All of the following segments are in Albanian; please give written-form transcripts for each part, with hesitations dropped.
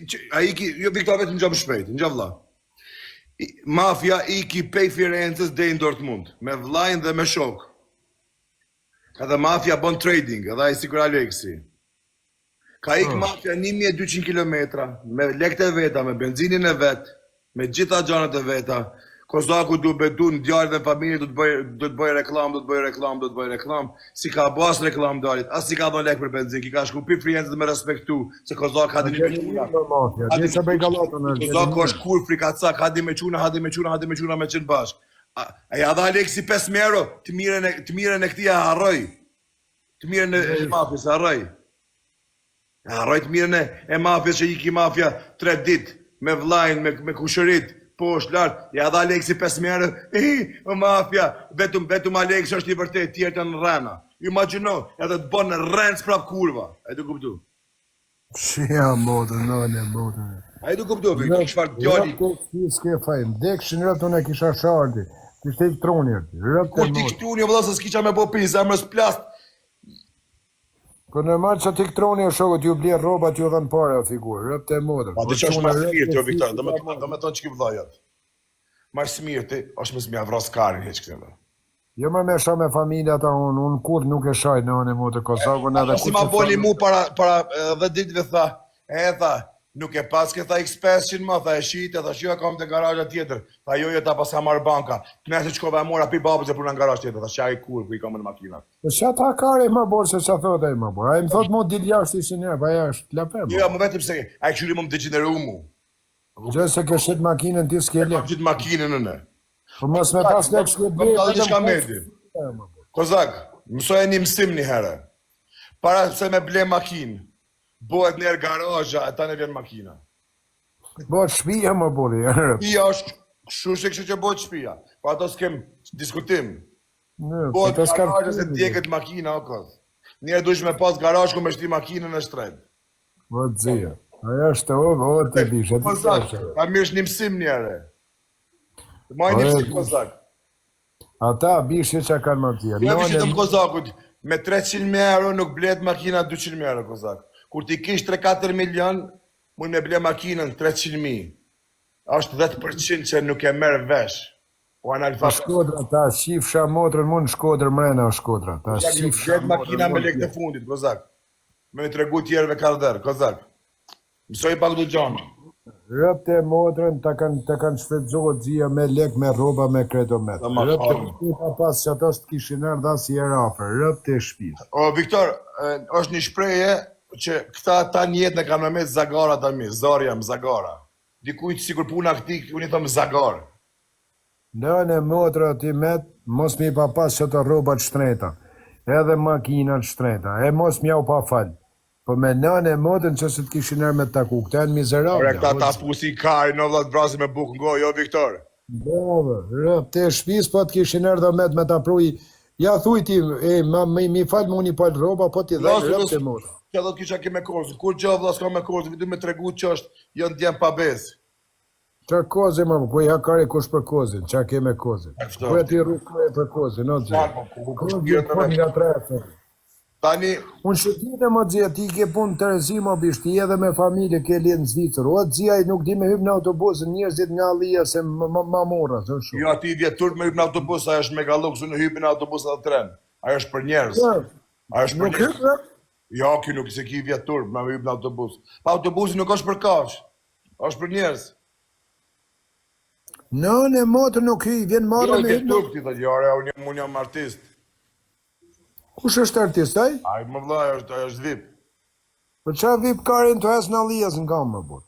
jo Viktor vetëm ngjob shpejt, ngjob vlla. Mafia iki pej Firenzës deri në Dortmund, me vllajin dhe me shok. Edhe mafia bën trading, edhe ai sikur Aleksi. Ka ik mafia 1200 kilometra, me lekët e veta, me benzinën e vet, me gjitha gjanat e veta. Kozaku du betu në djarit dhe familje, du të bëj reklam, si ka bas reklam dalit, as si ka dhon lek për benzin, ki ka shku pi Friencët me respektu, se Kozak hadi një me quna. Kozak është kur frikacak, hadi me quna me qenë bashk. A ja dha Aleksi 5 euro, të miren e këtia harroj. Të miren e mafjes harroj. Harroj të miren e mafjes që iki mafja 3 dit, me vlajn, me kushërit. Po është lartë, ja dha Aleksi 5 euro, mafia, vetëm Aleksi është i vërtet, tjerë të në rrena. Imagino, edhe të bënë rrenë s'prap kurva, a i du kuptu? Shia modën, nëne modën. A i du kuptu, Viktor, çfarë djali? S'ke fajnë, dekëshin rëtë unë e kisha shardi, kishte i këtroni rëtë, rëtë e modën. Kur ti këtroni, vëlla se s'kisha me po pizë, zemrës plast. Për normal që ti këtroni e shokët ju blerë robat ju dhe në pare o figurë, rëpë të modër. Pa të që është marë smirë të jo, Viktor, do me tonë që ki vëllajat. Marë smirë ti, është me smja vras karin heq këtëve. Jo me sha me familja ta unë kur nuk e shaj në anë e modër Kozakun edhe... Si ma boli mu para 10 ditëve tha, nuk e pas këta X500 ma, tha e shite, tha shio kam të garajja tjetër, tha jo ta pas ka marrë banka, të nese qkove e mora pi babës e puna në garajj tjetër, tha shaj kur ku i kam në makinat. Qa ta kare ma borë se qa thot e ma borë, a i më thot mu dil jashtë ishin njerë, pa jashtë laper ma. Jo, më vetëm se, a i këshyri më degeneru mu. Gjë se ke shqit makinën ti s'ke lek. Gjithë makinën në ne. Po mos me pas lek s'ke bërë. Kozak, mësoj e një mësim një herë. Para se me ble makinë, bëhet njerë garajja, e ta ne vjen makina. Bëhet shpija më boli. Shpija është kështu që bëhet shpija. Po ato s'kem diskutim. Bëhet garajja se djeket makina, o këth. Njerë dush me pas garajsh ku me shti makinën e shtret. Bëhet zia. Aja është o të bishë. Kozak, ta mirësh një mësim njere. Maj një mësim Kozak. Ata bishë që kanë më tjerë. Jo bishë të Kozakut, me 300.000 euro nuk blet makina 200.000 euro Kozak. Kur ti kish 3-4 milion, mund me ble makinën 300.000. Ashtë 10% që nuk e merë vesh. Po analfabet. Shkodra, ta shifsha motrën mund Shkodrë mrena o Shkodra. Ta shifsha makina me lek të fundit, Kozak. Me të regu tjerëve kalder, Kozak. Mësoj pak du gjanë. Rëpte motrën ta kanë shfredzohet zia me lek, me roba, me kretomet. Rëpte pa pas që ato s'të kishin ardha si e rafer. Rëpte shpis. O, Viktor, është një shpreje që këta ta njetë në kanë me metë zagara ta mi, zarja më zagara. Dikujtë sikur puna këti, unë i thëmë zagar. Në motra ti met, mos mi pa pas që të robat shtreta, edhe makinat shtreta, e mos mi au pa falë. Po me nënë e modën që se të kishin erë me të taku, këta e në mizerabë. Ore, këta ta pusi kari, në vllatë brasi me bukë ngo, jo, Viktor? Bravo, rëp, te shpis, po të kishin erë dhe me të pruj, ja thuj ti, mi falë më unë i palë roba, po ti dhe rëp të modë. Që do të kisha ke me kozë, kur gjë vlla s'ka me kozë, vidu me tregu që është, jënë djemë pa bezë. Qa kozë, më, ku i hakare kush për kozën, qa ke me kozën. Ku e ti rrugë për kozën, no gjë. Tani... Unë shëtite më dzia, ti ke punë të rezi më bisht, ti edhe me familje ke lidë në Zvicër, o dzia i nuk di me hypë në autobusën, njerëzit nga lija se ma mora, zë shumë. Jo, ati vjetur me hypë në autobus, ajo është mega luks, unë hypë në autobus dhe tren. Ajo është për njerëz. Ajo është për njerëz. Jo, ki nuk se ki vjetur me hypë në autobus. Pa autobusi nuk është për kash, është për njerëz. Në motë nuk hy, vjen marrë me hypë. Jo, ti të jare, unë jam artist. Kush është artist, aj? Aj, më vla, është vip. Për qa vip karin të esë në lijas në kam më burë?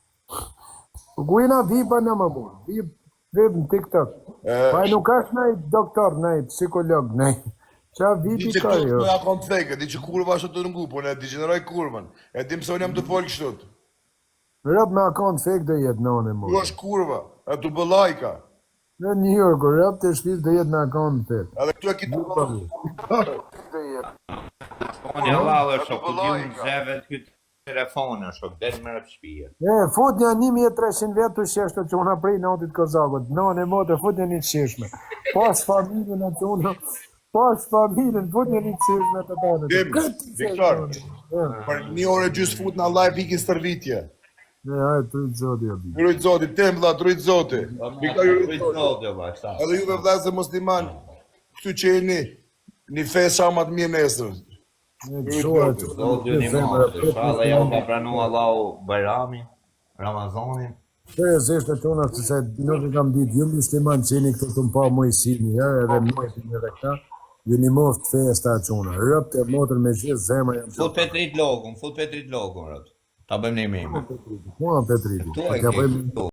Për kujna vipa në më burë, vip në TikTok. Pa nuk është nej doktor, nej psikolog, nej. Qa vipi karin? Di që këtë në akont fake, di që kurva është të ngu, po ne degeneroj kurvën. E dim se unë jam të folë kështut. Rëp me akont fake dhe jetë në anë më. Ku është kurva, e të bëlajka. Në New York, rëp të shpis dhe jetë në akont fake. Edhe këtu e kitë të bëlajka. Unë e lalë shok, të gjim zeve të këtë telefonë shok, dhe në mërë pëshpije. Fut një 1300 vetë të sheshtë që unë aprej në otit Kozakut. Në motë, fut një një të sheshme. Pas familjen e të unë, pas familjen, fut një një të sheshme të tonë. Dim, Viktor, për 1 orë gjysë fut në live ikin stërvitje. Ne, hajde, tryt zoti o di. Rujt zoti, tem vlla, rujt zoti. Mika ju rujt zoti. Zoti, bashkë. Edhe juve vllazë musliman, këtu që jeni një fe sa më të mirë nesër. Ne shohat. Zoti ju ndihmon. Inshallah ja ka pranuar Allahu Bajramin, Ramazanin. Seriozisht e tona, se nuk e kam ditë, ju musliman që jeni këtu të më pa mojësini, edhe mojësini edhe këta, ju një moftë festa quna. Rëpt e motër me gjithë zemra jam Fut Petrit logun, rrët. Ta bëjmë një mimë. Mua Petriti. Tu e Ja bëjmë ke.